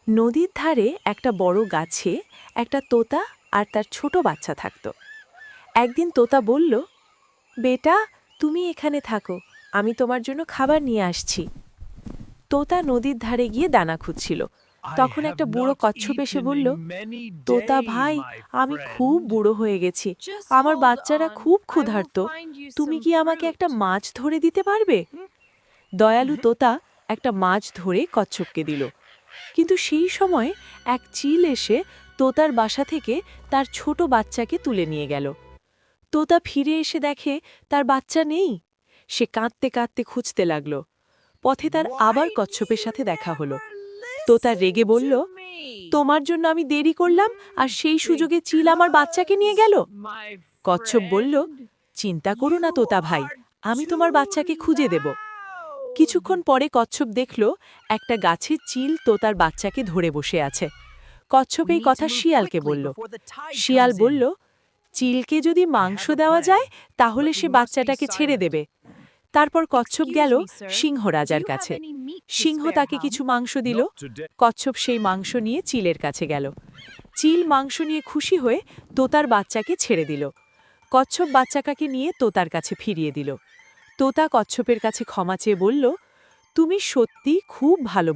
নদীর ধারে একটা বড় গাছে একটা তোতা আর তার ছোট বাচ্চা থাকত। একদিন তোতা বলল, বেটা, তুমি এখানে থাকো, আমি তোমার জন্য খাবার নিয়ে আসছি। তোতা নদীর ধারে গিয়ে দানা খুঁজছিল। তখন একটা বুড়ো কচ্ছপ এসে বলল, তোতা ভাই, আমি খুব বুড়ো হয়ে গেছি, আমার বাচ্চারা খুব ক্ষুধার্ত, তুমি কি আমাকে একটা মাছ ধরে দিতে পারবে? দয়ালু তোতা একটা মাছ ধরে কচ্ছপকে দিল। কিন্তু সেই সময় এক চিল এসে তোতার বাসা থেকে তার ছোট বাচ্চাকে তুলে নিয়ে গেল। তোতা ফিরে এসে দেখে তার বাচ্চা নেই। সে কাঁদতে কাঁদতে খুঁজতে লাগল। পথে তার আবার কচ্ছপের সাথে দেখা হলো। তোতা রেগে বলল, তোমার জন্য আমি দেরি করলাম, আর সেই সুযোগে চিল আমার বাচ্চাকে নিয়ে গেল। কচ্ছপ বলল, চিন্তা করো না তোতা ভাই, আমি তোমার বাচ্চাকে খুঁজে দেব। কিছুক্ষণ পরে কচ্ছপ দেখল একটা গাছে চিল তোতার বাচ্চাকে ধরে বসে আছে। কচ্ছপ এই কথা শিয়ালকে বলল। শিয়াল বলল, চিলকে যদি মাংস দেওয়া যায় তাহলে সে বাচ্চাটাকে ছেড়ে দেবে। তারপর কচ্ছপ গেল সিংহ রাজার কাছে। সিংহ তাকে কিছু মাংস দিল। কচ্ছপ সেই মাংস নিয়ে চিলের কাছে গেল। চিল মাংস নিয়ে খুশি হয়ে তোতার বাচ্চাকে ছেড়ে দিল। কচ্ছপ বাচ্চাটাকে নিয়ে তোতার কাছে ফিরিয়ে দিল। তোতা কচ্ছপের কাছে ক্ষমা চেয়ে বলল, তুমি সত্যি খুব ভালো।